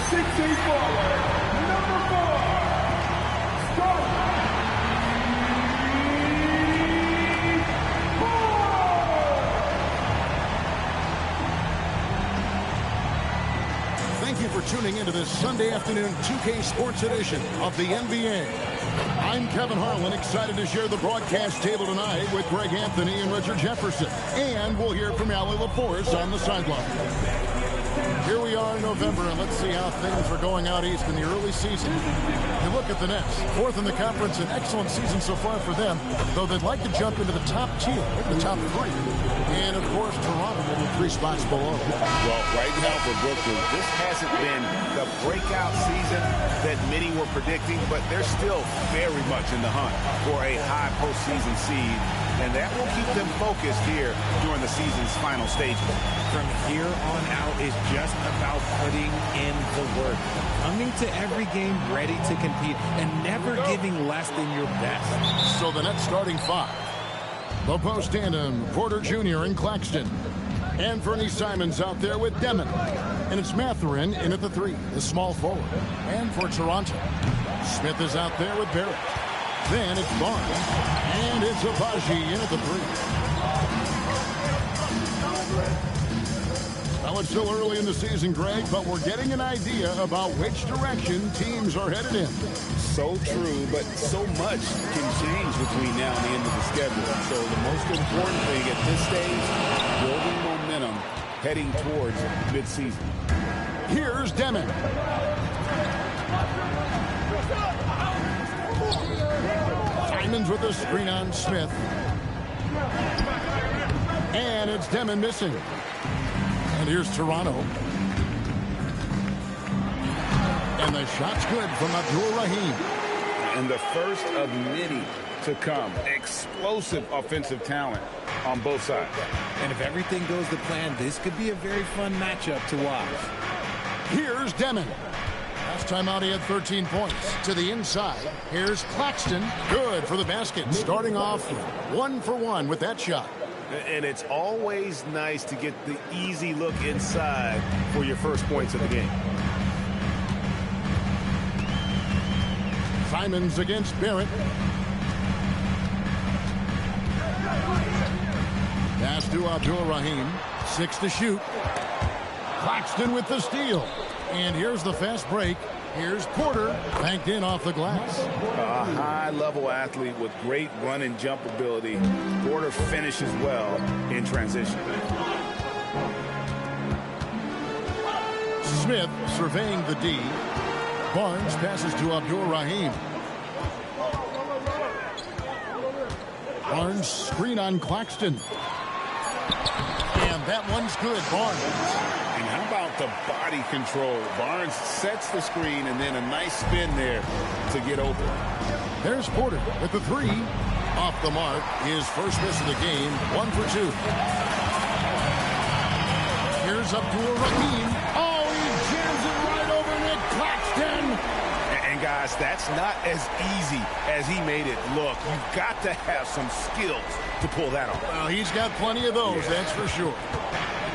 6'8" forward, number 4, Steve. Thank you for tuning into this Sunday afternoon 2K Sports edition of the NBA. I'm Kevin Harlan, excited to share the broadcast table tonight with Greg Anthony and Richard Jefferson. And we'll hear from Allie LaForce on the sideline. Here we are in November, and let's see how things are going out east in the early season. And look at the Nets, fourth in the conference, an excellent season so far for them, though they'd like to jump into the top tier, the top 3. And, of course, Toronto will be 3 spots below. Well, right now for Brooklyn, this hasn't been the breakout season that many were predicting, but they're still very much in the hunt for a high postseason seed, and that will keep them focused here during the season's final stages. From here on out is just about putting in the work, coming to every game ready to compete, and never giving less than your best. So the Nets starting 5. The post tandem, Porter Jr. and Claxton. And Fernie Simons out there with Demon. And it's Mathurin in at the 3, the small forward. And for Toronto, Smith is out there with Barrett. Then it's Barnes. And it's Abaji in at the 3. Well, it's still early in the season, Greg, but we're getting an idea about which direction teams are headed in. So true, but so much can change between now and the end of the schedule. So the most important thing at this stage, building momentum heading towards midseason. Here's Demon. Simons with a screen on Smith. And it's Demon missing. And here's Toronto. And the shot's good from Abdul-Rahim. And the first of many to come. Explosive offensive talent on both sides. And if everything goes to plan, this could be a very fun matchup to watch. Here's Demon. Last time out, he had 13 points. To the inside, here's Claxton. Good for the basket. Starting off 1 for 1 with that shot. And it's always nice to get the easy look inside for your first points of the game. Simons against Barrett. Pass to Abdul-Rahim. 6 to shoot. Claxton with the steal. And here's the fast break. Here's Porter, banked in off the glass. A high-level athlete with great run and jump ability. Porter finishes well in transition. Smith surveying the D. Barnes passes to Abdul-Rahim. Barnes screen on Claxton. And that one's good, Barnes. And how about the body control? Barnes sets the screen and then a nice spin there to get open. There's Porter with the 3. Off the mark. His first miss of the game. 1 for 2. Here's Abdul-Rahim. Oh, he jams it right over Nick Claxton. And guys, that's not as easy as he made it look. You've got to have some skills to pull that off. Well, he's got plenty of those, that's for sure.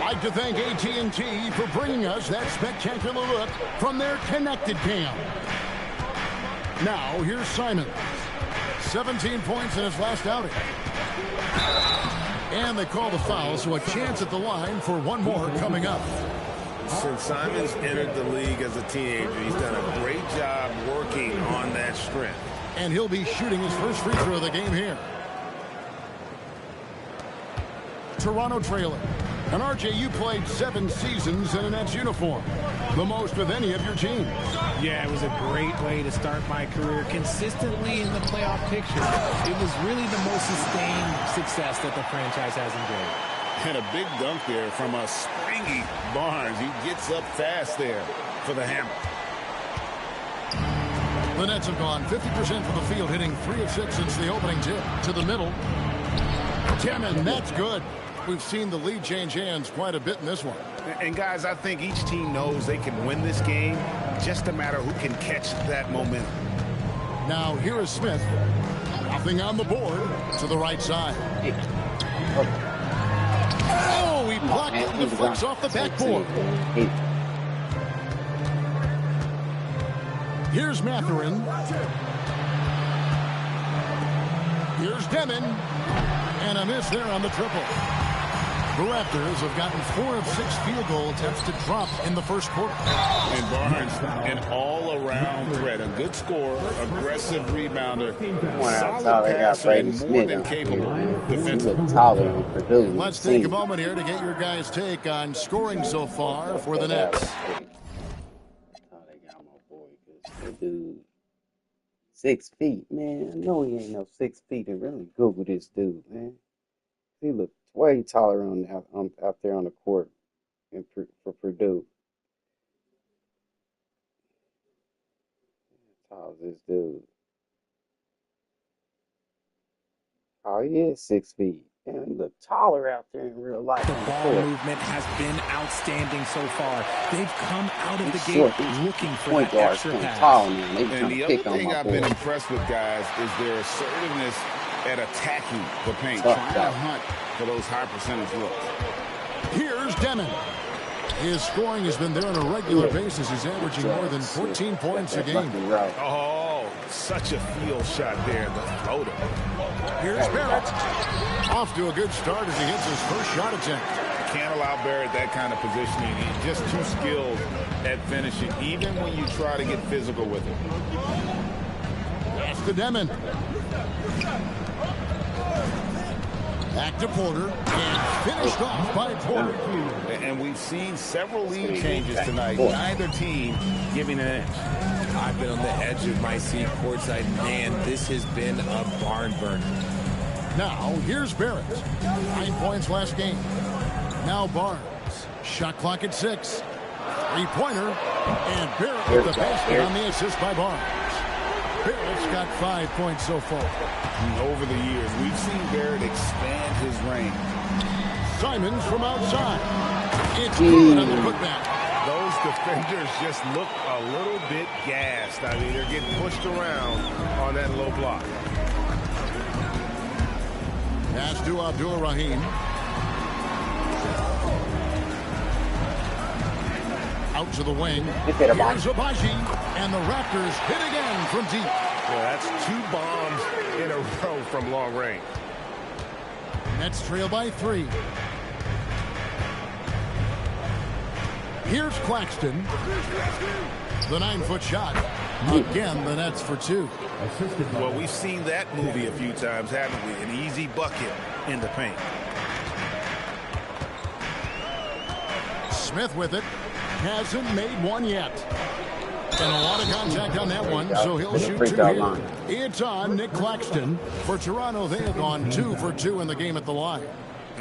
I'd like to thank AT&T for bringing us that spectacular look from their connected cam. Now, here's Simon. 17 points in his last outing. And they call the foul, so a chance at the line for one more coming up. Since Simons entered the league as a teenager, he's done a great job working on that strength. And he'll be shooting his first free throw of the game here. Toronto trailing. And RJ, you played 7 seasons in a Nets uniform. The most of any of your teams. Yeah, it was a great way to start my career consistently in the playoff picture. It was really the most sustained success that the franchise has enjoyed. And a big dunk there from a springy Barnes. He gets up fast there for the hammer. The Nets have gone 50% from the field, hitting 3 of 6 since the opening tip. To the middle. Demon, that's good. We've seen the lead change hands quite a bit in this one. And guys, I think each team knows they can win this game. Just a matter who can catch that momentum. Now here is Smith. Nothing on the board to the right side. Oh, he blocked it and deflects off the backboard. Here's Matherin. Here's Demon. And a miss there on the triple. The Raptors have gotten 4 of 6 field goal attempts to drop in the first quarter. And Barnes, an all-around threat. A good scorer, aggressive rebounder, solid passer, and more than capable defensively. Let's take a moment here to get your guys' take on scoring so far for the Nets. That's how they got my boy, because the dude 6 feet, man. I know he ain't no 6 feet. And really Google this dude, man. He looked way taller out there on the court for Purdue. How tall is this dude? Oh, he is 6 feet. Man, he looked taller out there in real life. The ball movement has been outstanding so far. They've come out of the gate looking for that extra pass. Tall, man. And the other thing I've been impressed with, guys, is their assertiveness at attacking the paint, trying to hunt for those high percentage looks. Here's Demon. His scoring has been there on a regular basis. He's averaging more than 14 points a game. Oh, such a field shot there, the floater. Here's Barrett. Off to a good start as he hits his first shot attempt. Can't allow Barrett that kind of positioning. He's just too skilled at finishing, even when you try to get physical with him. That's to Demon. Back to Porter, and finished off by Porter. And we've seen several lead changes tonight. Neither team giving an edge. I've been on the edge of my seat courtside. Man, this has been a barn burner. Now, here's Barrett. 9 points last game. Now Barnes. Shot clock at 6. Three-pointer. And Barrett with the basket on the assist by Barnes. Barrett's got 5 points so far. Over the years, we've seen Barrett expand his range. Simons from outside. It's good on the putback. Those defenders just look a little bit gassed. I mean, they're getting pushed around on that low block. Pass to Abdul-Rahim. Out to the wing. Here's Abaji. And the Raptors hit again from deep. Well, that's 2 bombs in a row from long range. Nets trail by 3. Here's Claxton. The 9-foot shot. Again, the Nets for 2. Well, we've seen that movie a few times, haven't we? An easy bucket in the paint. Smith with it. Hasn't made one yet. And a lot of contact on that one, so he'll shoot 2 here. It's on Nick Claxton. For Toronto, they have gone 2 for 2 in the game at the line.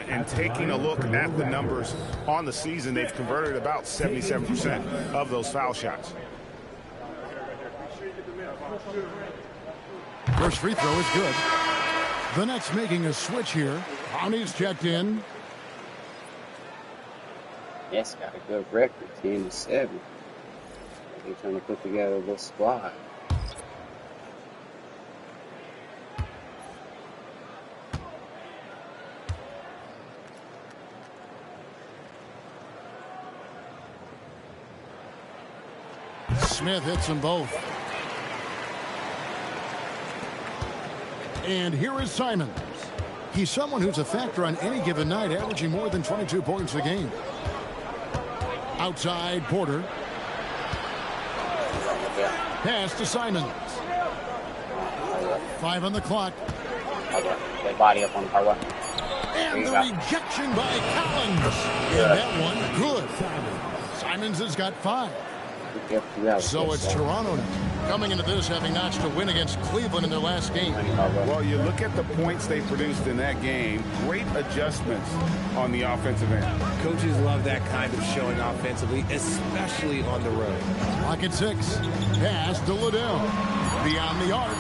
And taking a look at the numbers on the season, they've converted about 77% of those foul shots. First free throw is good. The Nets making a switch here. Brownie's checked in. Yes, got a good record, 10-7. They're trying to put together a little squad. Smith hits them both. And here is Simons. He's someone who's a factor on any given night, averaging more than 22 points a game. Outside, Porter. Pass to Simons. 5 on the clock. They body up on the hard. And the rejection by Collins. And that one, good. Simons has got 5. So it's Toronto now. Coming into this having notched a win against Cleveland in their last game. Well, you look at the points they produced in that game. Great adjustments on the offensive end. Coaches love that kind of showing offensively, especially on the road. Clock at 6. Pass to Liddell. Beyond the arc.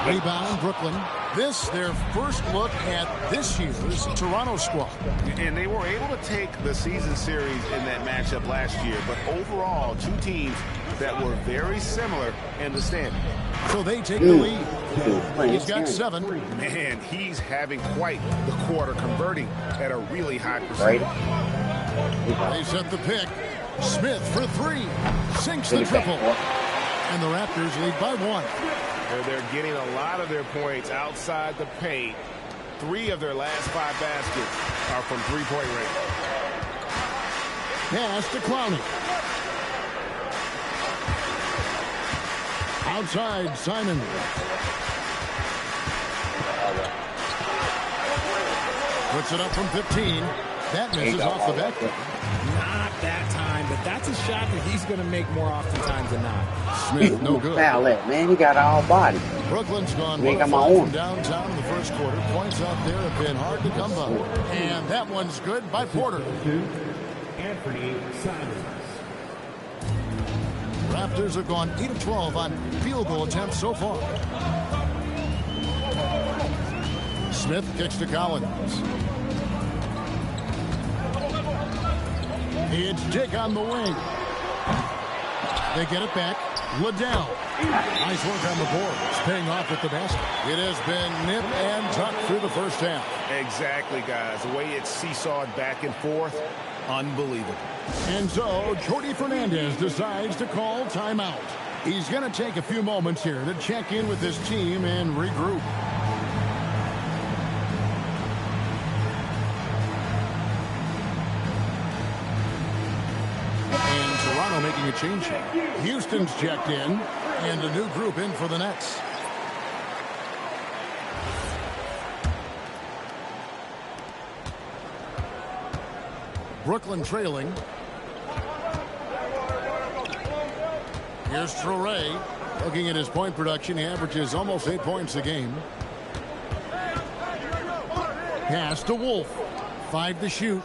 Rebound, Brooklyn. This, their first look at this year's Toronto squad. And they were able to take the season series in that matchup last year. But overall, 2 teams that were very similar in the standing. So they take the lead. He's got 7. Man, he's having quite the quarter, converting at a really high percentage. They set the pick. Smith for 3. Sinks the triple. And the Raptors lead by 1. They're getting a lot of their points outside the paint. 3 of their last 5 baskets are from three-point range. Pass to Clowney. Outside, Simon. Puts it up from 15. That misses off the back. Not that time, but that's a shot that he's going to make more oftentimes than not. Smith, no good. Foul that, man. He got all body. Brooklyn's gone Make 1 him of 5 my own. from downtown in the first quarter. Points out there have been hard to come by. And that one's good by Porter. Anthony Simons. Raptors have gone 8 of 12 on field goal attempts so far. Smith kicks to Collins. It's Dick on the wing. They get it back. Liddell. Nice work on the boards. Paying off at the basket. It has been nip and tuck through the first half. Exactly, guys. The way it's seesawed back and forth, unbelievable. And so, Jordi Fernandez decides to call timeout. He's going to take a few moments here to check in with his team and regroup. And Toronto making a change here. Houston's checked in, and a new group in for the Nets. Brooklyn trailing. Here's Traoré. Looking at his point production, he averages almost 8 points a game. Pass to Wolf. 5 to shoot.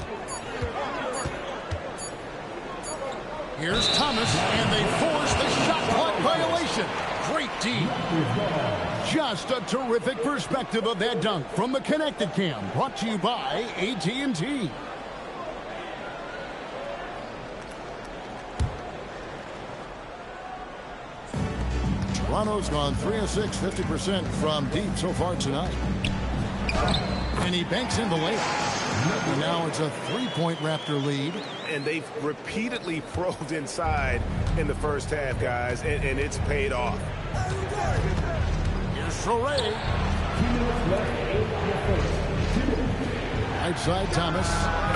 Here's Thomas, and they force the shot clock violation. Great D. Just a terrific perspective of that dunk from the Connected Cam. Brought to you by AT&T. Toronto's gone 3 of 6, 50% from deep so far tonight. And he banks in the layup. And now it's a 3-point Raptor lead. And they've repeatedly probed inside in the first half, guys, and it's paid off. Here's Traoré. Outside Thomas.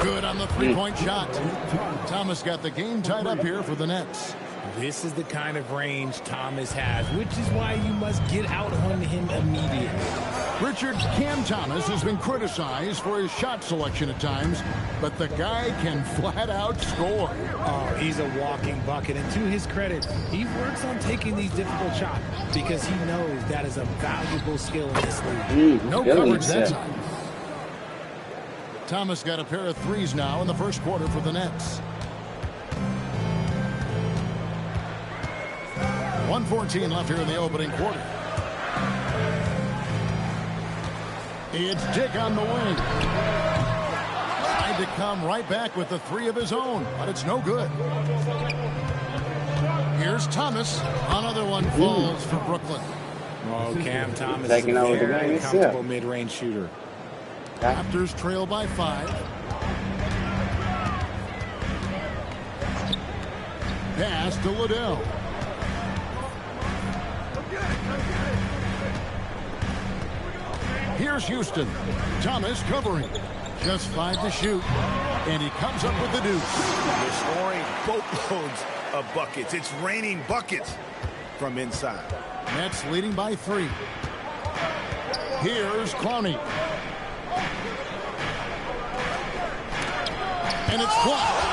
Good on the 3-point shot. Thomas got the game tied up here for the Nets. This is the kind of range Thomas has, which is why you must get out on him immediately. Richard, Cam Thomas has been criticized for his shot selection at times, but the guy can flat out score. Oh, he's a walking bucket, and to his credit, he works on taking these difficult shots because he knows that is a valuable skill in this league. No coverage that time. Thomas got a pair of threes now in the first quarter for the Nets. 1:14 left here in the opening quarter. It's Dick on the wing. Tried to come right back with the 3 of his own, but it's no good. Here's Thomas. Another one falls for Brooklyn. Oh, Cam Thomas Taking is a over the very game comfortable itself. mid-range shooter. Raptors trail by 5. Pass to Liddell. Here's Houston. Thomas covering. Just 5 to shoot. And he comes up with the deuce. They're scoring boatloads of buckets. It's raining buckets from inside. Nets leading by 3. Here's Clowney. And it's blocked.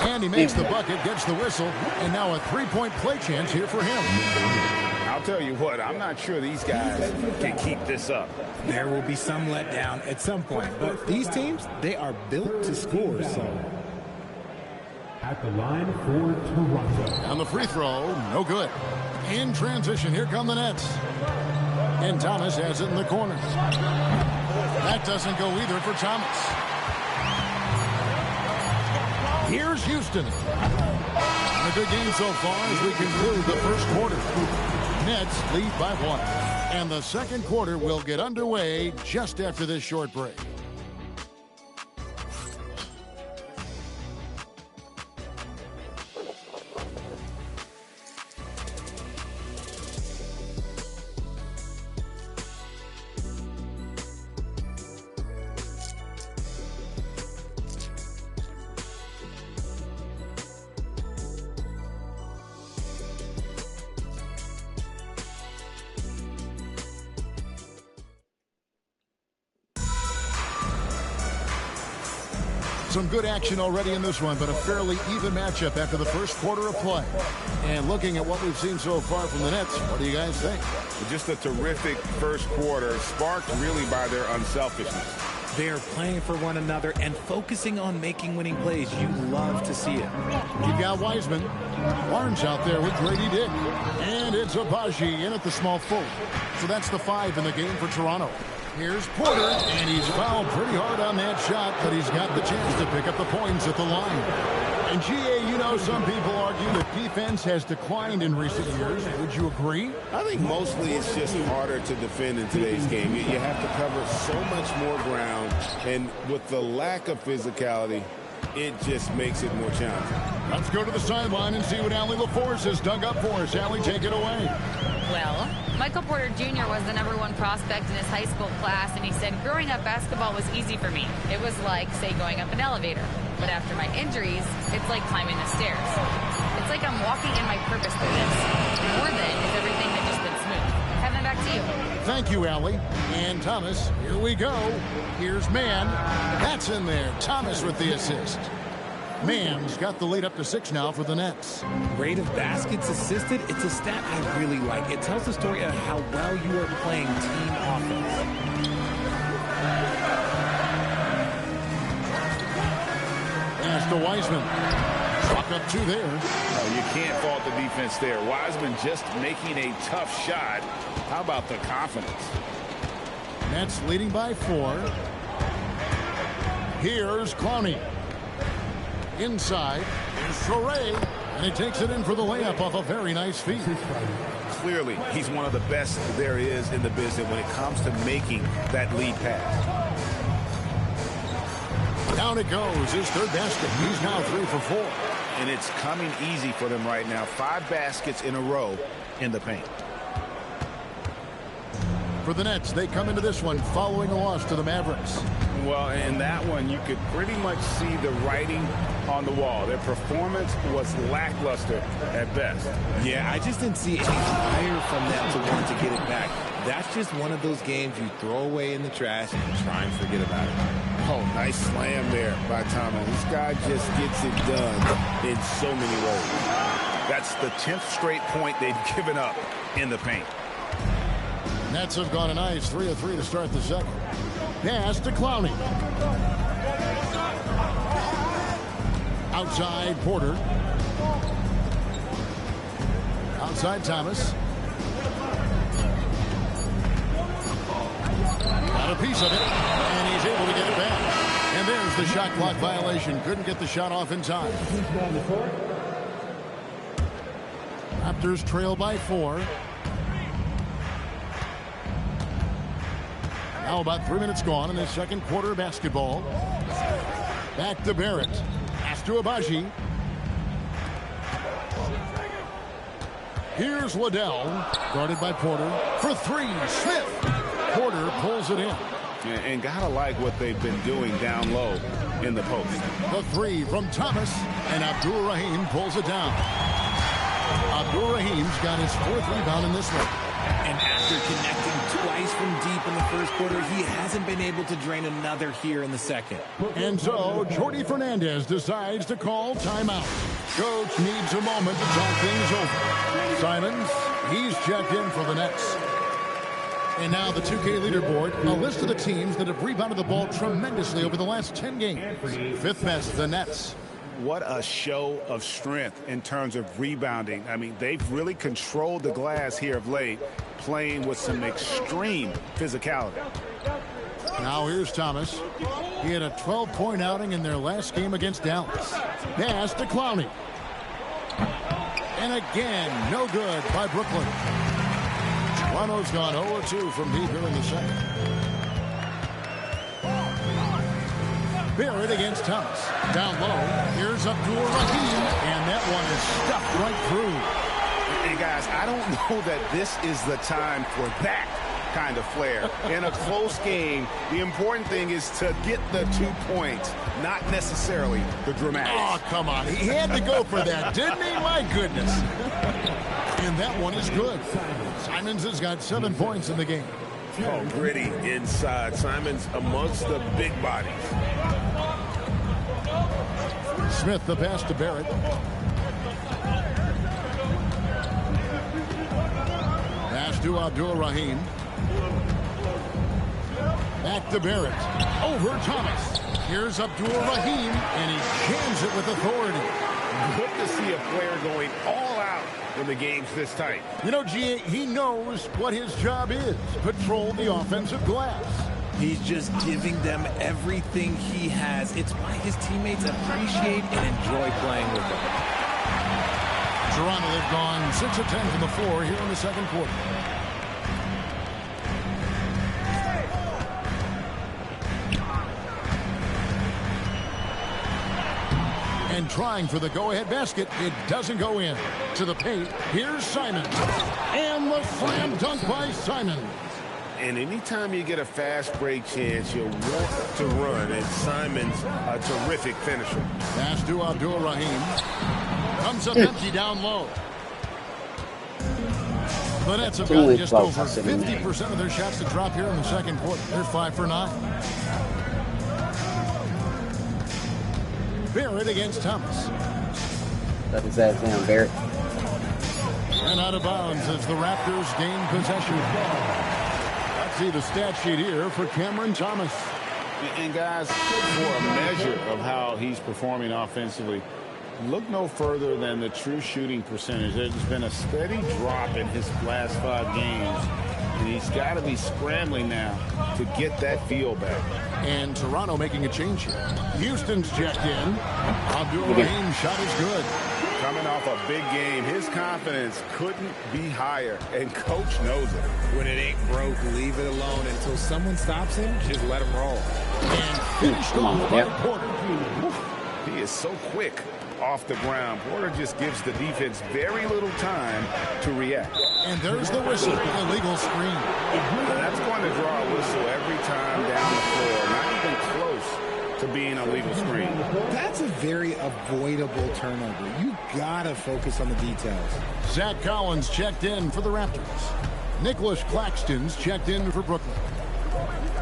And he makes the bucket, gets the whistle, and now a 3-point play chance here for him. I'll tell you what, I'm not sure these guys can keep this up. There will be some letdown at some point, but these teams, they are built to score, so. At the line for Toronto. On the free throw, no good. In transition, here come the Nets. And Thomas has it in the corner. That doesn't go either for Thomas. Here's Houston. A good game so far as we conclude the first quarter. Nets lead by 1. And the second quarter will get underway just after this short break. Some good action already in this one, but a fairly even matchup after the first quarter of play. And looking at what we've seen so far from the Nets, what do you guys think? Just a terrific first quarter, sparked really by their unselfishness. They are playing for one another and focusing on making winning plays. You love to see it. You've got Wiseman. Barnes out there with Grady Dick. And it's Abaji in at the small forward. So that's the 5 in the game for Toronto. Here's Porter, and he's fouled pretty hard on that shot, but he's got the chance to pick up the points at the line. And GA, you know, some people argue that defense has declined in recent years. Would you agree? I think mostly it's just harder to defend in today's game. You have to cover so much more ground, and with the lack of physicality, it just makes it more challenging. Let's go to the sideline and see what Allie LaForce has dug up for us. Allie, take it away. Well, Michael Porter Jr. was the #1 prospect in his high school class, and he said, growing up, basketball was easy for me. It was like, say, going up an elevator. But after my injuries, it's like climbing the stairs. It's like I'm walking in my purpose through this. Before then, if everything had just been smooth. Kevin, back to you. Thank you, Allie. And Thomas, here we go. Here's Mann. That's in there. Thomas with the assist. Mann's got the lead up to 6 now for the Nets. Rate of baskets assisted, it's a stat I really like. It tells the story of how well you are playing team offense. Pass to Wiseman. Truck up 2 there. You can't fault the defense there. Wiseman just making a tough shot. How about the confidence? Nets leading by 4. Here's Clowney. Inside is Sorey, and he takes it in for the layup off a very nice feed. Clearly, he's one of the best there is in the business when it comes to making that lead pass. Down it goes, his 3rd basket. He's now 3 for 4. And it's coming easy for them right now. 5 baskets in a row in the paint. For the Nets, they come into this one following a loss to the Mavericks. Well, in that one, you could pretty much see the writing on the wall. Their performance was lackluster at best. Yeah, I just didn't see any fire from them to want to get it back. That's just one of those games you throw away in the trash and try and forget about it. Oh, nice slam there by Thomas. This guy just gets it done in so many ways. That's the 10th straight point they've given up in the paint. Nets have gone a nice 3 of 3 to start the second. Pass to Clowney. Outside Porter. Outside Thomas. Got a piece of it, and he's able to get it back. And there's the shot clock violation. Couldn't get the shot off in time. Raptors trail by 4. Now about 3 minutes gone in the second quarter of basketball. Back to Barrett. Pass to Abaji. Here's Waddell. Guarded by Porter. For 3, Smith. Porter pulls it in. And gotta like what they've been doing down low in the post. The 3 from Thomas. And Abdur-Rahim pulls it down. Abdur-Rahim's got his 4th rebound in this one. And after connecting twice from deep in the first quarter, he hasn't been able to drain another here in the second. And so, Jordi Fernandez decides to call timeout. Coach needs a moment to talk things over. Simons, he's checked in for the Nets. And now the 2K leaderboard, a list of the teams that have rebounded the ball tremendously over the last 10 games. 5th best, the Nets. What a show of strength in terms of rebounding. I mean, they've really controlled the glass here of late, playing with some extreme physicality. Now here's Thomas. He had a 12-point outing in their last game against Dallas. Pass to Clowney. And again, no good by Brooklyn. Toronto's gone 0-2 from deep here in the second. Barrett against Thomas. Down low. Here's Abdur-Rahim. And that one is stuffed right through. Hey, guys, I don't know that this is the time for that kind of flair. In a close game, the important thing is to get the 2 points, not necessarily the dramatics. Oh, come on. He had to go for that, didn't he? My goodness. And that one is good. Simons has got 7 points in the game. Oh, gritty inside. Simons amongst the big bodies. Smith the pass to Barrett. Pass to Abdul-Rahim. Back to Barrett. Over Thomas. Here's Abdul-Rahim, and he jams it with authority. Good to see a player going all out when the game's this tight. You know, G.A., he knows what his job is. Patrol the offensive glass. He's just giving them everything he has. It's why his teammates appreciate and enjoy playing with him. Toronto have gone 6 of 10 from the floor here in the second quarter. And trying for the go-ahead basket, it doesn't go in. To the paint, here's Simons. And the slam dunk by Simons. And anytime you get a fast break chance, you'll want to run. And Simons, a terrific finisher. Pass to Abdul-Rahim. Comes up empty down low. The Nets have got just over 50% of their shots to drop here in the second quarter. They're 5 for 9. Barrett against Thomas. Let his ass down, Barrett. And out of bounds as the Raptors gain possession. Let's see the stat sheet here for Cameron Thomas. And guys, for a measure of how he's performing offensively, look no further than the true shooting percentage. There's been a steady drop in his last 5 games, and he's got to be scrambling now to get that feel back. And Toronto making a change here. Houston's checked in. Abdul-Rahim shot is good. Coming off a big game, his confidence couldn't be higher, and coach knows it. When it ain't broke, leave it alone until someone stops him. Just let him roll. And finished off by Porter. He is so quick off the ground. Porter just gives the defense very little time to react. And there's the whistle, illegal screen. That's going to draw a whistle every time down the floor. Not even close to being a legal screen. That's a very avoidable turnover. You gotta focus on the details. Zach Collins checked in for the Raptors. Nicholas Claxton's checked in for Brooklyn.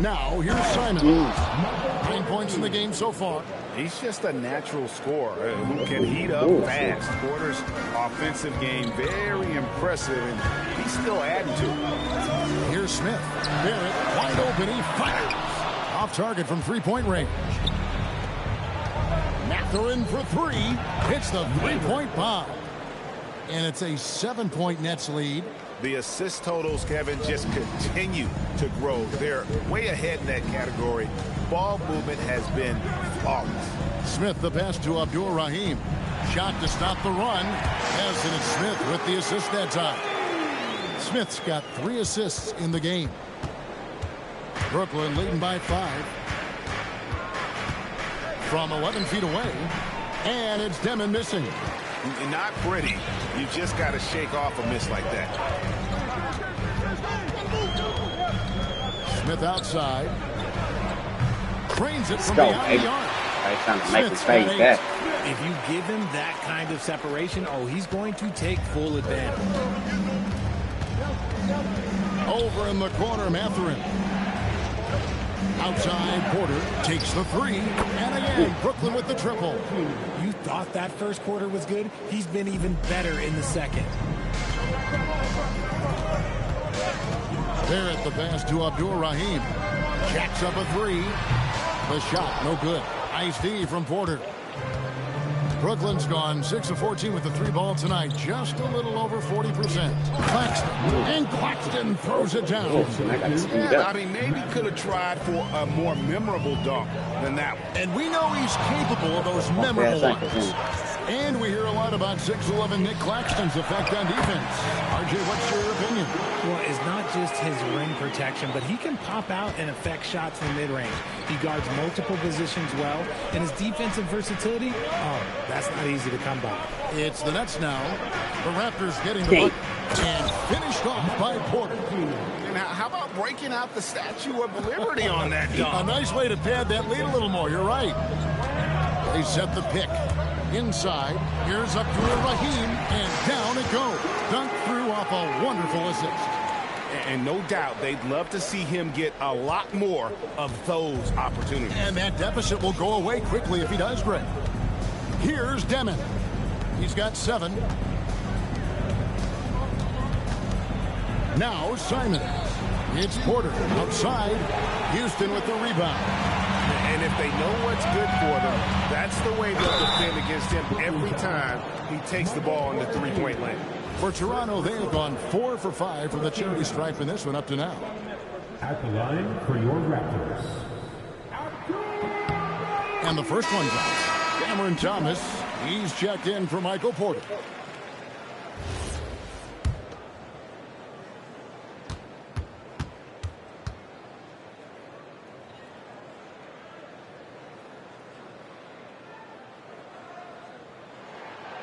Now, here's Simon. 9 points in the game so far. He's just a natural scorer who can heat up fast. Porter's offensive game very impressive, and he's still adding to it. Here's Smith. Barrett wide open. He fires. Off target from three-point range. Mathurin for 3. Hits the three-point bomb. And it's a 7-point Nets lead. The assist totals, Kevin, just continue to grow. They're way ahead in that category. Ball movement has been flawless. Smith the pass to Abdul-Rahim. Shot to stop the run. As it is Smith with the assist that time. Smith's got 3 assists in the game. Brooklyn leading by 5. From 11 feet away. And it's Demon missing. Not pretty. You just got to shake off a miss like that. Smith outside. Trains it from beyond the arc. Trying to make his face back. If you give him that kind of separation, he's going to take full advantage. Over in the corner, Mathurin. Outside, Porter takes the 3. And again, Brooklyn with the triple. You thought that first quarter was good? He's been even better in the second. Barrett the pass to Abdul-Rahim. Jacks up a 3. The shot, no good. Nice D from Porter. Brooklyn's gone 6 of 14 with the 3 ball tonight. Just a little over 40%. Claxton. And Claxton throws it down. Yeah, I mean, maybe could have tried for a more memorable dunk than that one. And we know he's capable of those memorable ones. And we hear a lot about 6'11" Nick Claxton's effect on defense. RJ, what's your opinion? Well, it's not just his rim protection, but he can pop out and affect shots in the mid-range. He guards multiple positions well, and his defensive versatility, that's not easy to come by. It's the Nets now. The Raptors getting the bucket and finished off by Porter. Now, how about breaking out the Statue of Liberty on that dunk? A nice way to pad that lead a little more. You're right. They set the pick. Inside, here's Abdul-Rahim, and down it goes. Dunk through off a wonderful assist. And no doubt they'd love to see him get a lot more of those opportunities. And that deficit will go away quickly if he does, Greg. Here's Demon. He's got 7. Now Simon. It's Porter outside. Houston with the rebound. And if they know what's good for them, that's the way they'll defend against him every time he takes the ball in the three-point lane. For Toronto, they have gone 4 for 5 from the charity stripe in this one up to now. At the line for your Raptors. And the first one drops. Cameron Thomas. He's checked in for Michael Porter.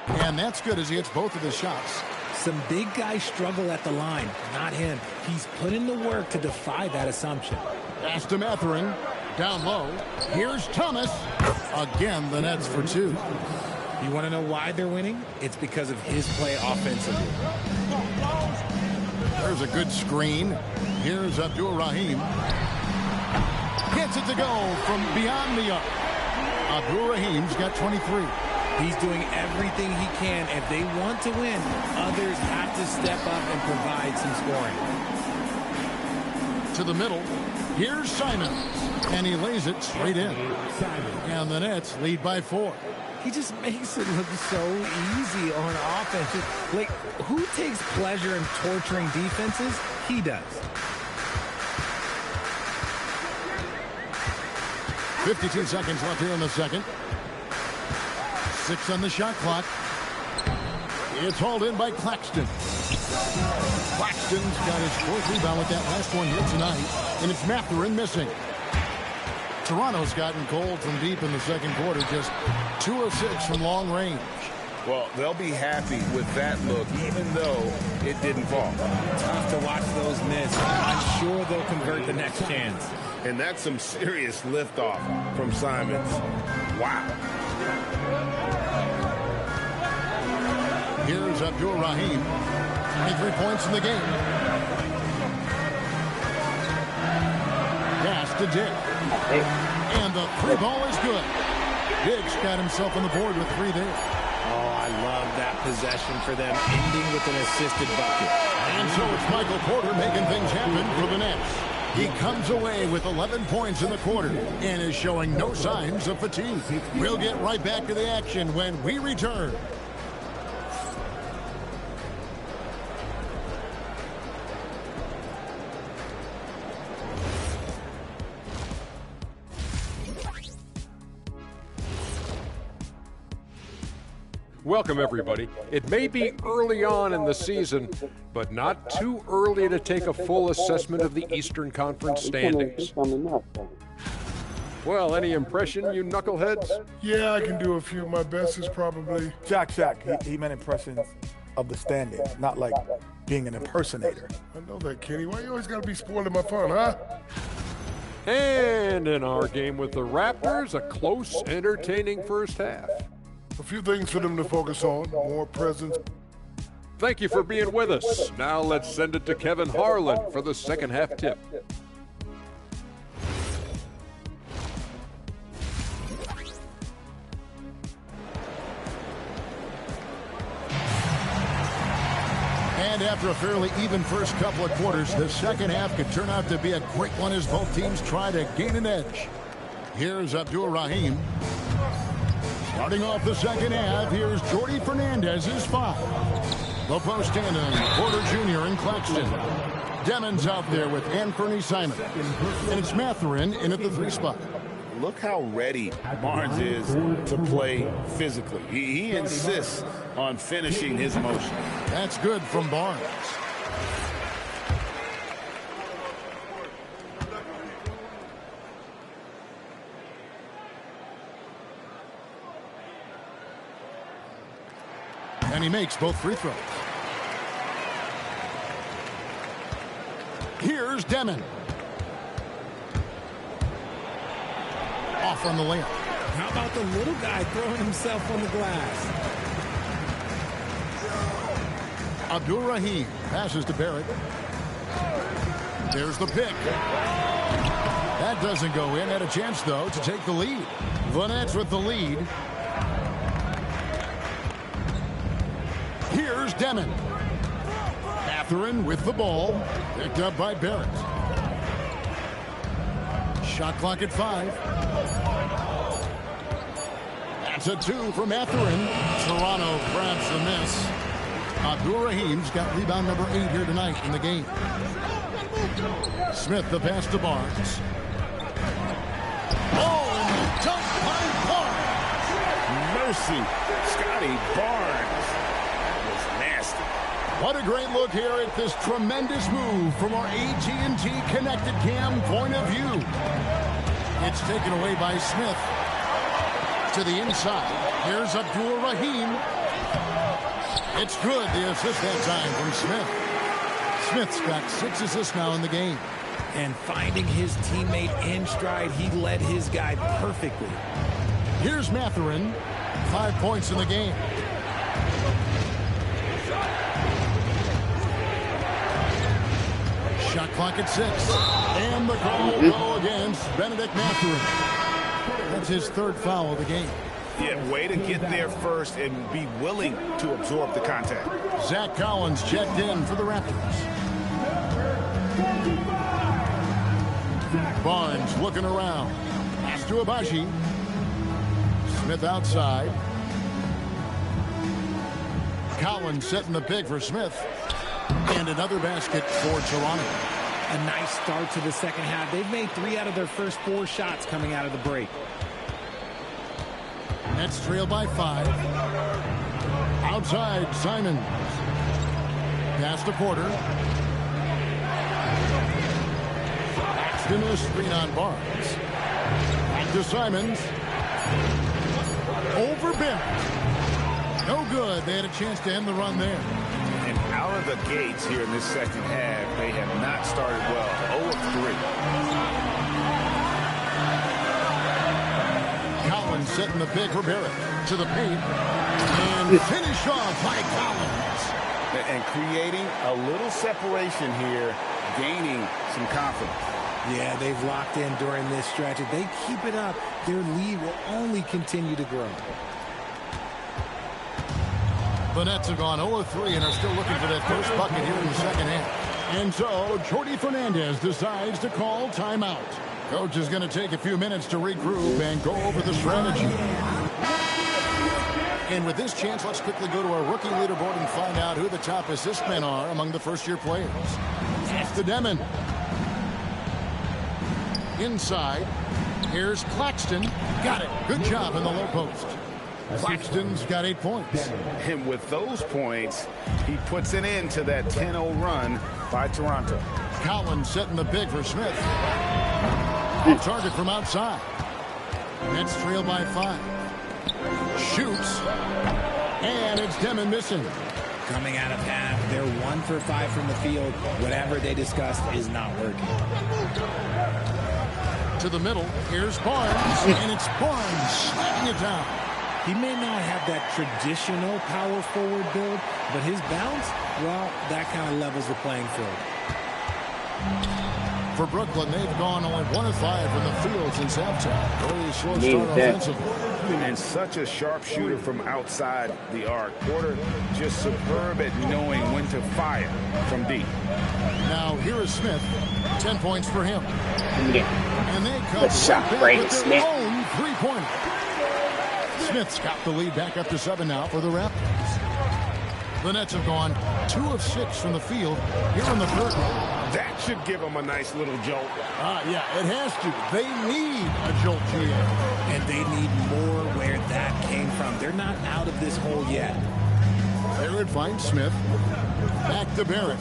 And that's good as he hits both of his shots. Some big guys struggle at the line. Not him. He's put in the work to defy that assumption. Pass to Mathurin. Down low. Here's Thomas. Again, the Nets for 2. You want to know why they're winning? It's because of his play offensively. There's a good screen. Here's Abdul-Rahim. Gets it to go from beyond the arc. Abdul-Rahim's got 23. He's doing everything he can. If they want to win, others have to step up and provide some scoring. To the middle. Here's Simon. And he lays it straight in. And the Nets lead by 4. He just makes it look so easy on offense. Like, who takes pleasure in torturing defenses? He does. 52 seconds left here in the second. 6 on the shot clock. It's hauled in by Claxton. Claxton's got his 4th rebound with that last one here tonight. And it's Mathurin missing. Toronto's gotten cold from deep in the second quarter. Just 2 of 6 from long range. Well, they'll be happy with that look, even though it didn't fall. Tough to watch those miss. I'm sure they'll convert the next chance. And that's some serious liftoff from Simons. Wow. Here's Abdul-Rahim. 23 points in the game. Pass to Dick. And the 3 ball is good. Dick's got himself on the board with 3 there. Oh, I love that possession for them, ending with an assisted bucket. And so it's Michael Porter making things happen for the Nets. He comes away with 11 points in the quarter and is showing no signs of fatigue. We'll get right back to the action when we return. Welcome, everybody. It may be early on in the season, but not too early to take a full assessment of the Eastern Conference standings. Well, any impression, you knuckleheads? Yeah, I can do a few. My best is probably... Shaq. He meant impressions of the standings, not like being an impersonator. I know that, Kenny. Why you always gotta be spoiling my fun, huh? And in our game with the Raptors, a close, entertaining first half. A few things for them to focus on. More presence. Thank you for being with us. Now let's send it to Kevin Harlan for the second half tip. And after a fairly even first couple of quarters, the second half could turn out to be a great one as both teams try to gain an edge. Here's Abdul-Rahim. Starting off the second half, here's Jordy Fernandez's 5. The post tandem, Porter Jr. and Claxton. Demon's out there with Anthony Simon. And it's Mathurin in at the 3 spot. Look how ready Barnes is to play physically. He insists on finishing his motion. That's good from Barnes. And he makes both free throws. Here's Demon. Off on the layup. How about the little guy throwing himself on the glass? Abdul-Rahim passes to Barrett. There's the pick. That doesn't go in. Had a chance, though, to take the lead. The Nets with the lead. Here's Demon. Mathurin with the ball. Picked up by Barrett. Shot clock at 5. That's a 2 for Mathurin. Toronto grabs the miss. Abdur-Rahim's got rebound number 8 here tonight in the game. Smith the pass to Barnes. Oh, and the dunk by Barnes. Mercy. Scotty Barnes. That was nasty. What a great look here at this tremendous move from our AT&T Connected Cam point of view. It's taken away by Smith. To the inside. Here's Abdur-Rahim. It's good. The assist that time from Smith. Smith's got 6 assists now in the game. And finding his teammate in stride, he led his guy perfectly. Here's Mathurin. 5 points in the game. Shot clock at 6. And the call will go against Benedict Mathurin. That's his 3rd foul of the game. Yeah, way to get there first and be willing to absorb the contact. Zach Collins checked in for the Raptors. Barnes looking around. Pass to Abaji. Smith outside. Collins setting the pick for Smith. And another basket for Toronto. A nice start to the second half. They've made 3 out of their first 4 shots coming out of the break. Nets trail by 5. Outside, Simons. Pass to Porter. Paxton a screen on Barnes. Back to Simons. Over Barrett. No good. They had a chance to end the run there. And out of the gates here in this second half, they have not started well. 0 of 3. Collins setting the pick for Barrett. To the paint. And finish off by Collins. And creating a little separation here, gaining some confidence. Yeah, they've locked in during this stretch. If they keep it up, their lead will only continue to grow. The Nets have gone 0 of 3 and are still looking for that first bucket here in the second half. And so, Jordi Fernandez decides to call timeout. Coach is going to take a few minutes to regroup and go over the strategy. And with this chance, let's quickly go to our rookie leaderboard and find out who the top assist men are among the first-year players. Pass to Demon. Inside. Here's Claxton. Got it. Good job in the low post. Claxton's got 8 points. And with those points, he puts an end to that 10-0 run by Toronto. Collins setting the pick for Smith. Off target from outside. Nets trail by 5. Shoots. And it's Demon missing. Coming out of half, they're 1 for 5 from the field. Whatever they discussed is not working. To the middle. Here's Barnes. And it's Barnes slapping it down. He may not have that traditional power forward build, but his bounce, well, that kind of levels the playing field. For Brooklyn, they've gone only 1 of 5 from the field since halftime. Very slow start offensively. And such a sharp shooter from outside the arc. Porter just superb at knowing when to fire from deep. Now here is Smith. 10 points for him. And they come shot, right back with Smith. their own 3-pointer. Smith's got the lead back up to 7 now for the Raptors. The Nets have gone 2 of 6 from the field here in the third round. That should give them a nice little jolt. Yeah, it has to. They need a jolt here. And they need more where that came from. They're not out of this hole yet. There it finds Smith. Back to Barrett.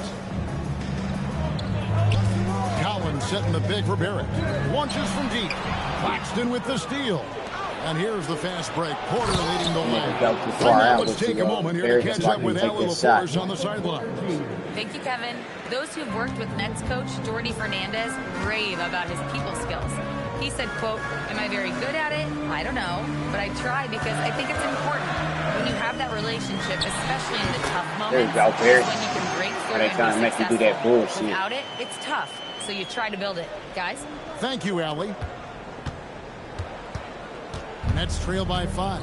Collins setting the pick for Barrett. Launches from deep. Claxton with the steal. And here's the fast break. Porter leading the way. Let's take a moment here to catch up with Alan LaForce on the sideline. Thank you, Kevin. Those who've worked with Nets coach Jordi Fernandez rave about his people skills. He said, quote, "Am I very good at it? I don't know, but I try because I think it's important. When you have that relationship, especially in the tough moments, There you go, Barry. when you can break through They and trying to be make you do that successful. bullshit. Without it, it's tough. So you try to build it. Guys? Thank you, Allie. Nets trail by 5.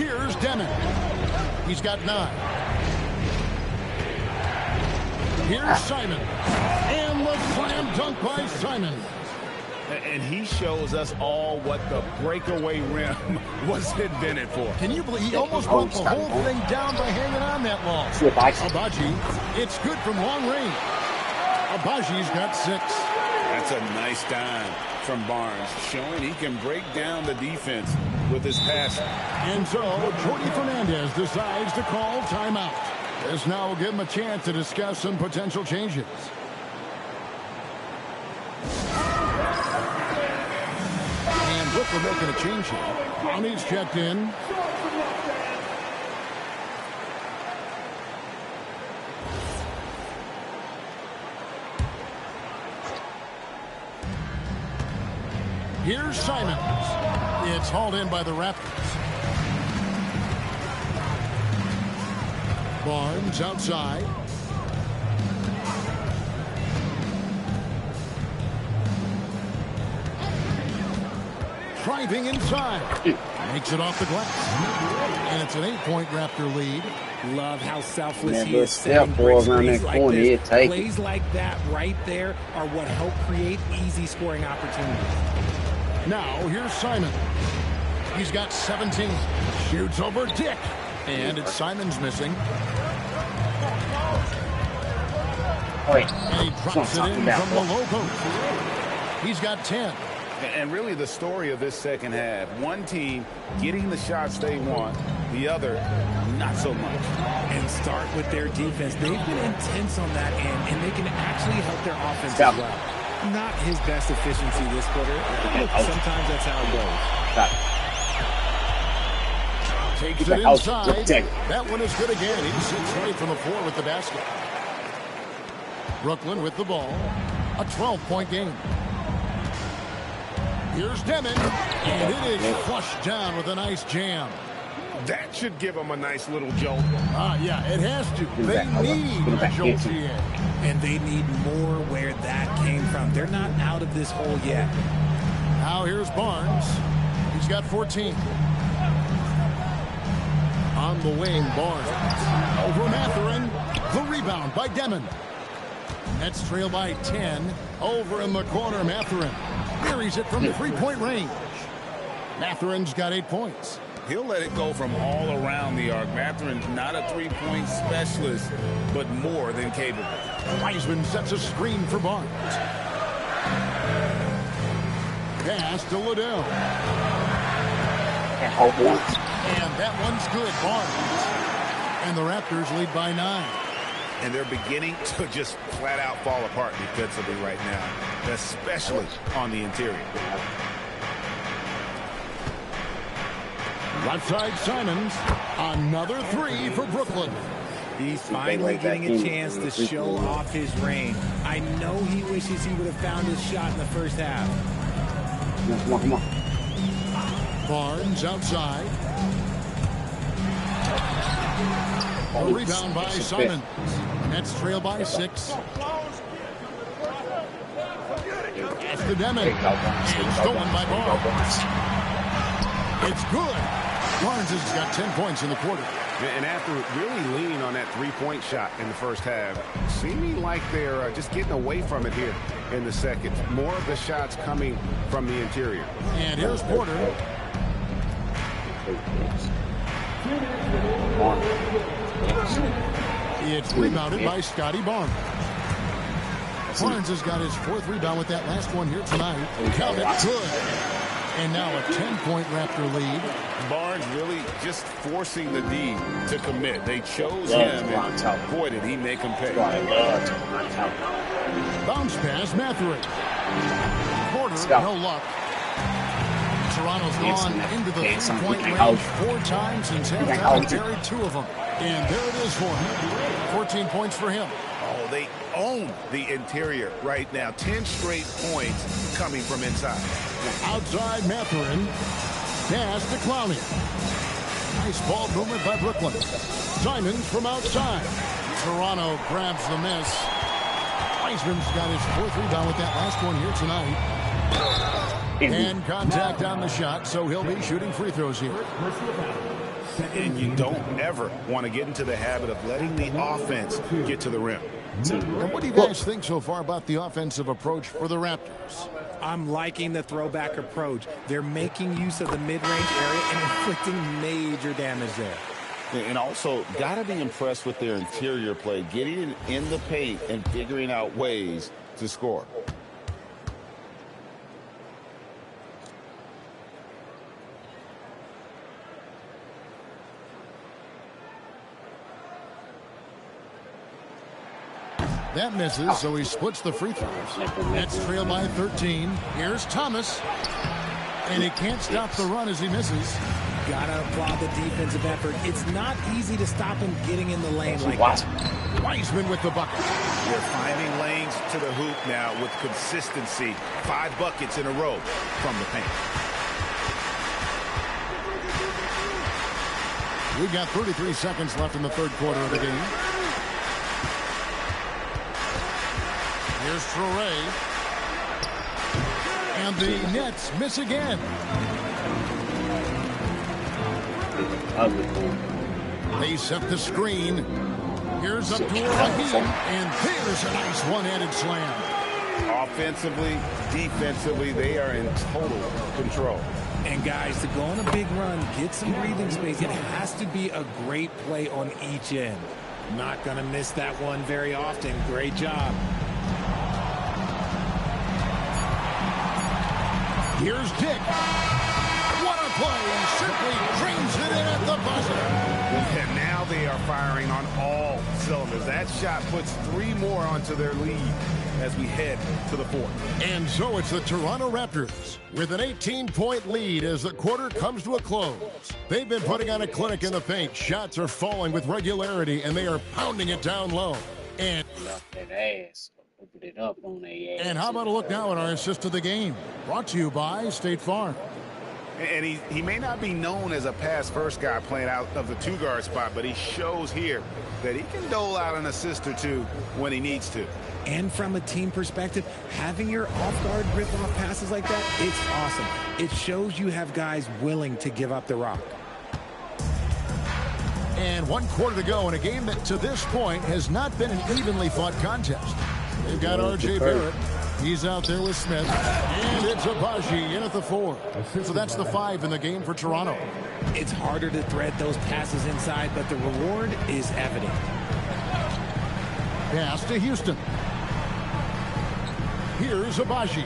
Here's Demon. He's got 9. Here's Simon. And the slam dunk by Simon. And he shows us all what the breakaway rim was invented for. Can you believe he almost brought the whole thing down by hanging on that long? Abaji, it's good from long range. Abaji's got 6. That's a nice dime from Barnes, showing he can break down the defense with his passing. And so, Jordi Fernandez decides to call timeout. This now will give him a chance to discuss some potential changes. And Brooklyn making a change here. Brownie's checked in. Here's Simons. It's hauled in by the Raptors. Barnes outside. Driving inside. Makes it off the glass. And it's an 8-point Raptor lead. Love how selfless he is setting plays like this. Plays like that right there are what help create easy scoring opportunities. Now, here's Simon. He's got 17. Shoots over Dick. And it's Simon's missing. And he drops it in from the low post. He's got 10. And really the story of this second half, one team getting the shots they want, the other not so much. And start with their defense. They've been intense on that end, and they can actually help their offense as well. Not his best efficiency this quarter. Look, sometimes that's how it goes. Takes it inside. That one is good again. He sits right from the floor with the basket. Brooklyn with the ball. A 12-point game. Here's Demon. And it is flushed down with a nice jam. That should give them a nice little jolt. Yeah, it has to. They need a jolt here. And they need more where that came from. They're not out of this hole yet. Now here's Barnes. He's got 14. On the wing, Barnes. Over Mathurin. The rebound by Demon. Nets trail by 10. Over in the corner, Mathurin. Buries it from 3-point range. Mathurin's got 8 points. He'll let it go from all around the arc. Mathurin's not a three-point specialist, but more than capable. Wiseman sets a screen for Barnes. Pass to Liddell. And that one's good, Barnes. And the Raptors lead by 9. And they're beginning to just flat out fall apart defensively right now, especially on the interior. Left side Simons. Another 3 for Brooklyn. He's finally getting a chance to show off his range. I know he wishes he would have found his shot in the first half. Come on. Barnes outside. A rebound by Simons. Nets trail by 6. Pass to Demon. And stolen by Barnes. It's good. Barnes has got 10 points in the quarter. And after really leaning on that three-point shot in the first half, seeming like they're just getting away from it here in the second. More of the shots coming from the interior. And here's Porter. It's rebounded by Scotty Barnes. Barnes has got his 4th rebound with that last one here tonight. Count it, good. And now a 10-point Raptor lead. Barnes really just forcing the D to commit. They chose him, and boy, did he make him pay. Bounce pass, Mathurin. Porter, no luck. Toronto's gone into the 3-point range 4 times since halftime, buried 2 of them. And there it is for him. 14 points for him. Oh, they own the interior right now. 10 straight points coming from inside. Outside Mathurin. Pass to Clowney. Nice ball movement by Brooklyn. Simons from outside. Toronto grabs the miss. Wiseman's got his 4th rebound with that last one here tonight. And contact on the shot, so he'll be shooting free throws here. And you don't ever want to get into the habit of letting the offense get to the rim. And what do you guys think so far about the offensive approach for the Raptors? I'm liking the throwback approach. They're making use of the mid-range area and inflicting major damage there. And also, got to be impressed with their interior play, getting in the paint and figuring out ways to score. That misses, so he splits the free throws. Nets trail by 13. Here's Thomas. And he can't stop the run as he misses. Gotta applaud the defensive effort. It's not easy to stop him getting in the lane like that. Wiseman with the bucket. They're finding lanes to the hoop now with consistency. 5 buckets in a row from the paint. We've got 33 seconds left in the third quarter of the game. Here's Traoré. And the Nets miss again. They set the screen. Here's up to Raheem. And there's a nice one-handed slam. Offensively, defensively, they are in total control. And guys, to go on a big run, get some breathing space, it has to be a great play on each end. Not going to miss that one very often. Great job. Here's Dick. What a play. Simply drains it in at the buzzer. And now they are firing on all cylinders. That shot puts 3 more onto their lead as we head to the fourth. And so it's the Toronto Raptors with an 18-point lead as the quarter comes to a close. They've been putting on a clinic in the paint. Shots are falling with regularity, and they are pounding it down low. And how about a look now at our assist of the game? Brought to you by State Farm. And he may not be known as a pass-first guy playing out of the 2-guard spot, but he shows here that he can dole out an assist or two when he needs to. And from a team perspective, having your off-guard rip-off passes like that, it's awesome. It shows you have guys willing to give up the rock. And 1 quarter to go in a game that to this point has not been an evenly fought contest. They've got R.J. Barrett. He's out there with Smith. And it's Abaji in at the 4. So that's the 5 in the game for Toronto. It's harder to thread those passes inside, but the reward is evident. Pass to Houston. Here's Abaji.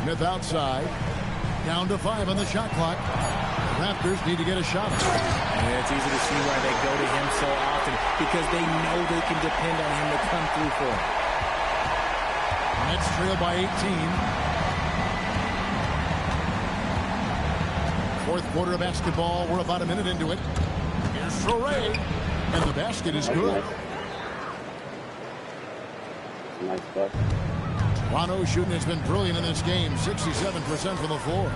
Smith outside. Down to 5 on the shot clock. Raptors need to get a shot. Yeah, it's easy to see why they go to him so often, because they know they can depend on him to come through for them. Nets trail by 18. Fourth quarter of basketball. We're about a minute into it. Here's Traoré. And the basket is good. Nice bucket. Toronto shooting has been brilliant in this game. 67% from the floor.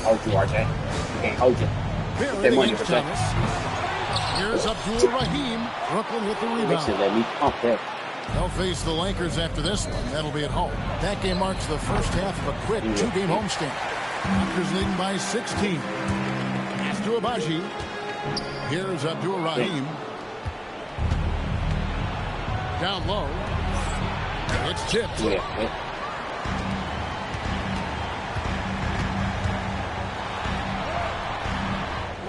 Hold you, RJ. Okay, hold you. Barrett against Thomas. Here's Abdul Rahim. Brooklyn with the rebound. Let me pump that. They'll face the Lakers after this one. That'll be at home. That game marks the first half of a quick 2-game homestand. Lakers leading by 16. Pass to Abaji. Here's Abdul Rahim. Down low. It's tipped.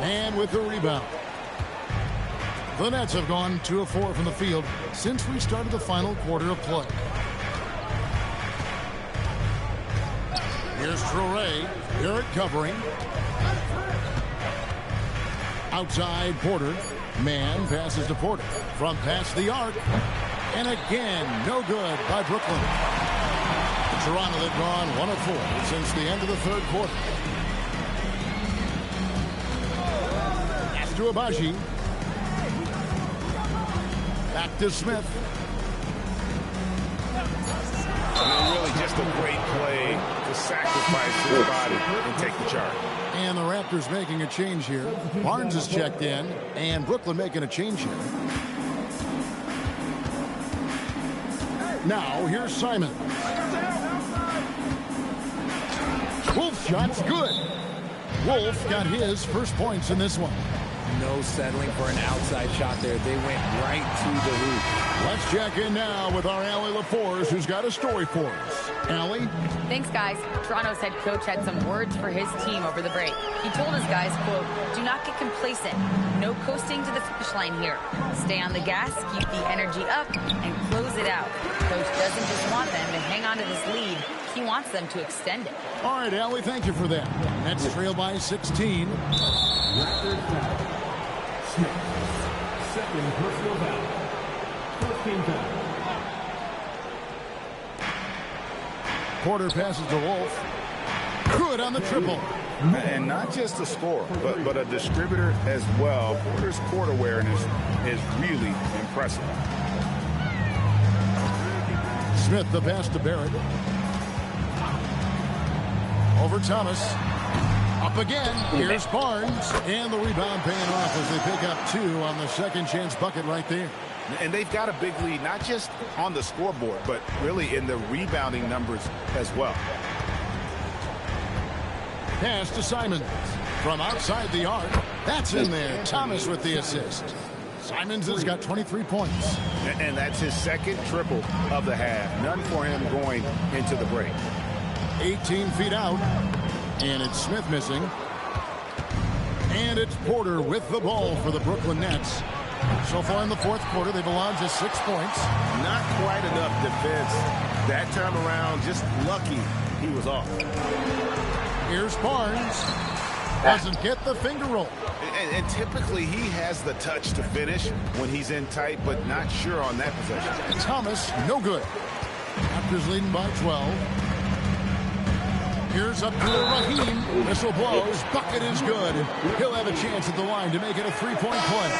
And with the rebound. The Nets have gone 2 of 4 from the field since we started the final quarter of play. Here's Traoré. Barrett covering. Outside Porter. Man passes to Porter. From past the arc. And again, no good by Brooklyn. Toronto have gone 1 of 4 since the end of the third quarter. Pass to Abaji. Back to Smith. Really just a great play to sacrifice his body and take the charge. And the Raptors making a change here. Barnes is checked in, and Brooklyn making a change here. Now, here's Simon. Wolf shot's good. Wolf got his first points in this one. No settling for an outside shot there. They went right to the hoop. Let's check in now with our Allie LaForce, who's got a story for us. Allie? Thanks, guys. Toronto's head coach had some words for his team over the break. He told his guys, quote, "Do not get complacent. No coasting to the finish line here. Stay on the gas, keep the energy up, and close it out." Coach doesn't just want them to hang on to this lead. He wants them to extend it. All right, Allie, thank you for that. Nets trail by 16. Raptors foul. Smith. Second personal foul. First team foul. Porter passes to Wolf. Good on the triple. And not just a scorer, but a distributor as well. Porter's court awareness is really impressive. Smith, the pass to Barrett. Over Thomas. Up again. Here's Barnes. And the rebound paying off as they pick up 2 on the second chance bucket right there. And they've got a big lead, not just on the scoreboard, but really in the rebounding numbers as well. Pass to Simons. From outside the arc. That's in there. Thomas with the assist. Simons has got 23 points. And that's his second triple of the half. None for him going into the break. 18 feet out. And it's Smith missing. And it's Porter with the ball for the Brooklyn Nets. So far in the fourth quarter, they've allowed just 6 points. Not quite enough defense that time around. Just lucky he was off. Here's Barnes. Doesn't get the finger roll. And typically he has the touch to finish when he's in tight, but not sure on that possession. And Thomas, no good. Raptors leading by 12. Here's up to Raheem. Whistle blows. Bucket is good. He'll have a chance at the line to make it a 3-point play.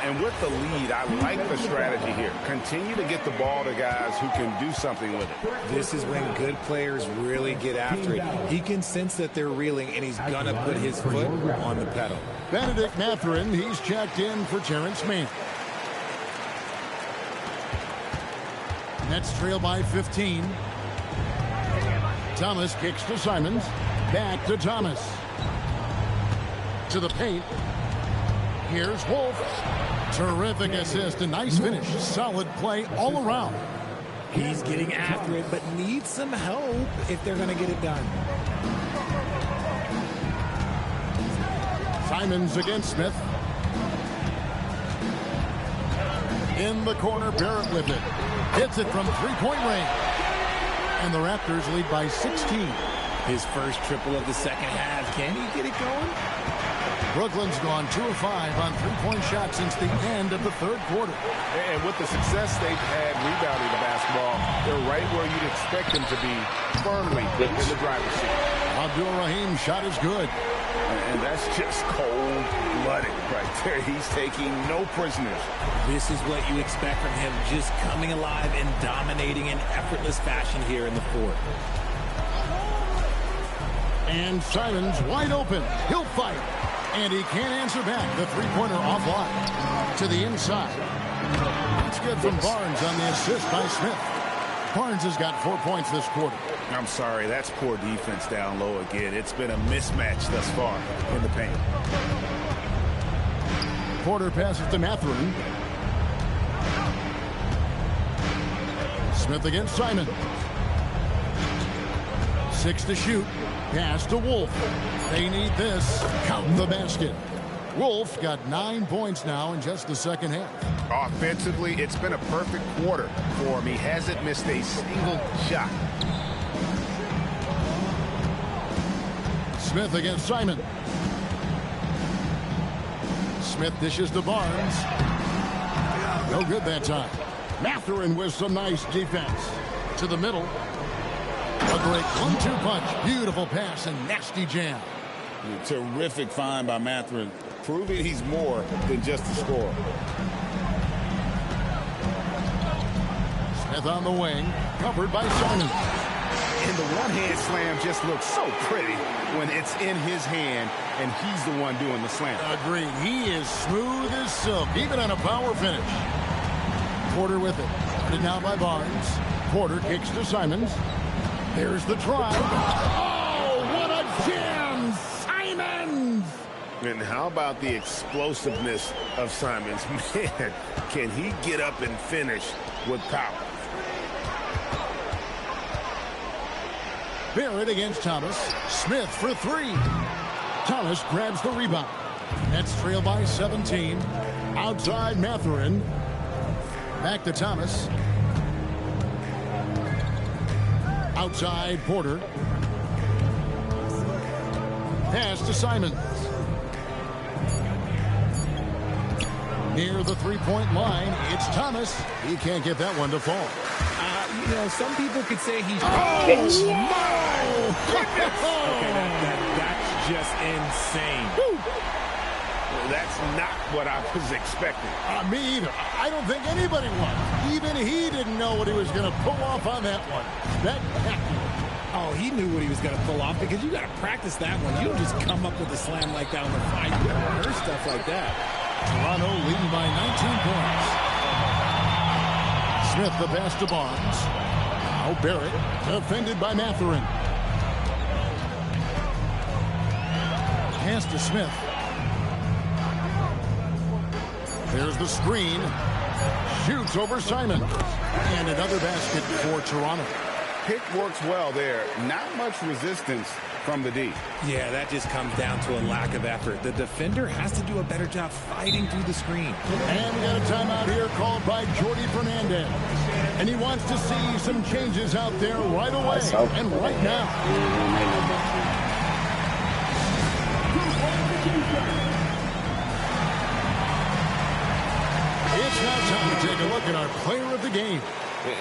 And with the lead, I like the strategy here. Continue to get the ball to guys who can do something with it. This is when good players really get after it. He can sense that they're reeling, and he's going to put his foot on the pedal. Benedict Mathurin, he's checked in for Terrence Mann. Nets trail by 15. Thomas kicks to Simons. Back to Thomas. To the paint. Here's Wolf. Terrific assist. A nice finish. Solid play all around. He's getting after it, but needs some help if they're going to get it done. Simons against Smith. In the corner, Barrett with it. Hits it from 3-point range. And the Raptors lead by 16. His first triple of the second half. Can he get it going? Brooklyn's gone 2 of 5 on 3-point shots since the end of the third quarter. And with the success they've had rebounding the basketball, they're right where you'd expect them to be, firmly in the driver's seat. Abdul-Rahim's shot is good. And that's just cold-blooded right there. He's taking no prisoners. This is what you expect from him, just coming alive and dominating in effortless fashion here in the fourth. And Simons wide open. He'll fight. And he can't answer back. The 3-pointer offline. To the inside. It's good from Barnes on the assist by Smith. Barnes has got 4 points this quarter. I'm sorry, that's poor defense down low again. It's been a mismatch thus far in the paint. Porter passes to Mathurin. Smith against Simon. 6 to shoot. Pass to Wolf. They need this. Count the basket. Wolf got 9 points now in just the second half. Offensively, it's been a perfect quarter for him. He hasn't missed a single shot. Smith against Simon. Smith dishes to Barnes. No good that time. Mathurin with some nice defense. To the middle. A great 1-2 punch. Beautiful pass and nasty jam. Terrific find by Mathurin. Proving he's more than just a scorer. Smith on the wing. Covered by Simon. And the one-hand slam just looks so pretty when it's in his hand and he's the one doing the slam. Agreed. He is smooth as silk, even on a power finish. Porter with it. Started now by Barnes. Porter kicks to Simons. There's the try. Oh, Jam Simons! And how about the explosiveness of Simons? Man, can he get up and finish with power? Barrett against Thomas. Smith for three. Thomas grabs the rebound. Nets trail by 17. Outside Mathurin. Back to Thomas. Outside Porter. Pass to Simons. Near the three-point line, it's Thomas. He can't get that one to fall. You know, some people could say he's... Oh, my goodness! Okay, that's just insane. That's not what I was expecting. Me either. I don't think anybody was. Even he didn't know what he was going to pull off on that one. Spectacular. Oh, he knew what he was going to pull off because you got to practice that one. You don't just come up with a slam like that on the fly. You got to rehearse stuff like that. Toronto leading by 19 points. Smith the pass to Barnes. Now Barrett defended by Mathurin. Pass to Smith. There's the screen. Shoots over Simon. And another basket for Toronto. Pick works well there. Not much resistance from the D. Yeah, that just comes down to a lack of effort. The defender has to do a better job fighting through the screen. And we got a timeout here called by Jordi Fernandez. And he wants to see some changes out there right away and right now. It's now time to take a look at our player of the game.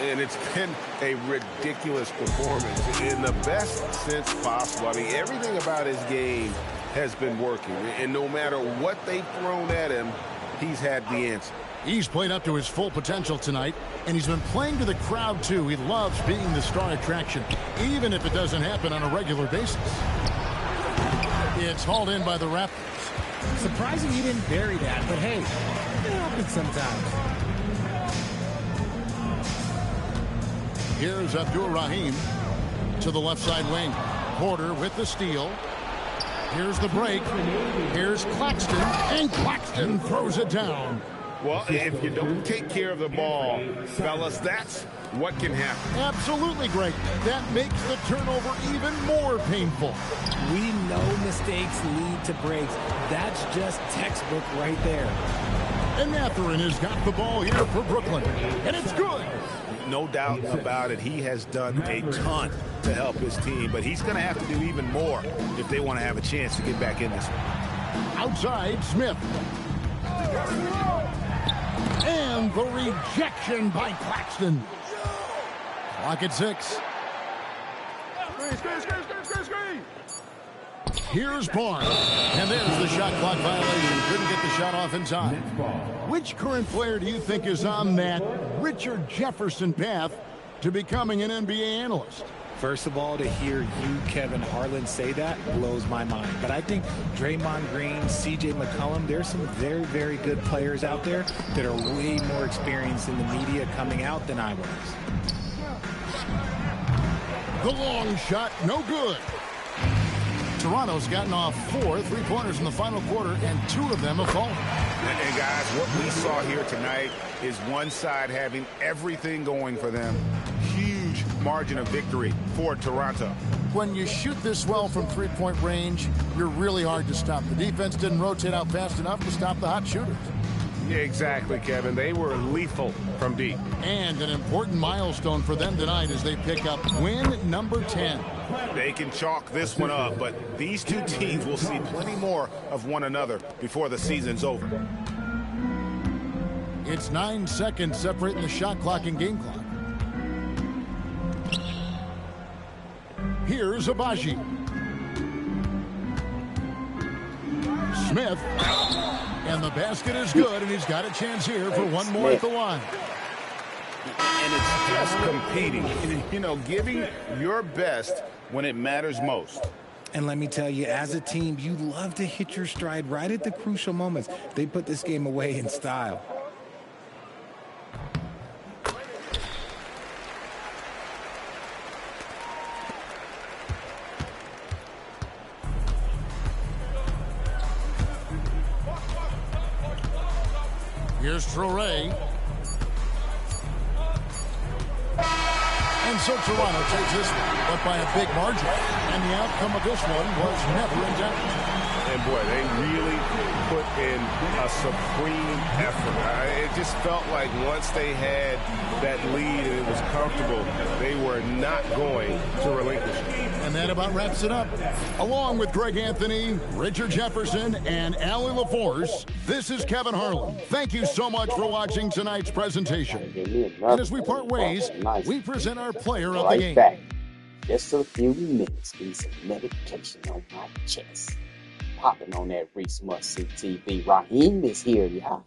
And it's been a ridiculous performance in the best sense possible. I mean, everything about his game has been working. And no matter what they've thrown at him, he's had the answer. He's played up to his full potential tonight, and he's been playing to the crowd, too. He loves being the star attraction, even if it doesn't happen on a regular basis. It's hauled in by the Raptors. Surprising he didn't bury that, but hey, it happens sometimes. Here's Abdur-Rahim to the left side wing. Porter with the steal. Here's the break. Here's Claxton, and Claxton throws it down. Well, if you don't take care of the ball, fellas, that's what can happen. Absolutely great. That makes the turnover even more painful. We know mistakes lead to breaks. That's just textbook right there. And Mathurin has got the ball here for Brooklyn. And it's good. No doubt about it. He has done a ton to help his team, but he's going to have to do even more if they want to have a chance to get back in this one. Outside, Smith. And the rejection by Claxton. Clock at 6. Here's Barnes. And there's the shot clock violation. Couldn't get the shot off in time. Which current player do you think is on that Richard Jefferson path to becoming an NBA analyst? First of all, to hear you, Kevin Harlan, say that blows my mind. But I think Draymond Green, C.J. McCollum, there's some very, very good players out there that are way more experienced in the media coming out than I was. The long shot, no good. Toronto's gotten off 4 3-pointers in the final quarter, and 2 of them have fallen. And guys, what we saw here tonight is one side having everything going for them. Huge margin of victory for Toronto. When you shoot this well from three-point range, you're really hard to stop. The defense didn't rotate out fast enough to stop the hot shooters. Yeah, exactly, Kevin. They were lethal from deep. And an important milestone for them tonight as they pick up win number 10. They can chalk this one up, but these two teams will see plenty more of one another before the season's over. It's 9 seconds separating the shot clock and game clock. Here's Abaji. Smith. And the basket is good, and he's got a chance here for one more at the line. And it's just competing. You know, giving your best when it matters most. And let me tell you, as a team, you love to hit your stride right at the crucial moments. They put this game away in style. Here's Traore. And so Toronto takes this one, but by a big margin. And the outcome of this one was never in doubt. And boy, they really put in a supreme effort. It just felt like once they had that lead and it was comfortable, they were not going to relinquish it. And that about wraps it up. Along with Greg Anthony, Richard Jefferson, and Allie LaForce, this is Kevin Harlan. Thank you so much for watching tonight's presentation. And as we part ways, we present our player of the game. Back. Just a few minutes, need some medication on my chest. Popping on that ReeceMustSeeTV. Raheem is here, y'all.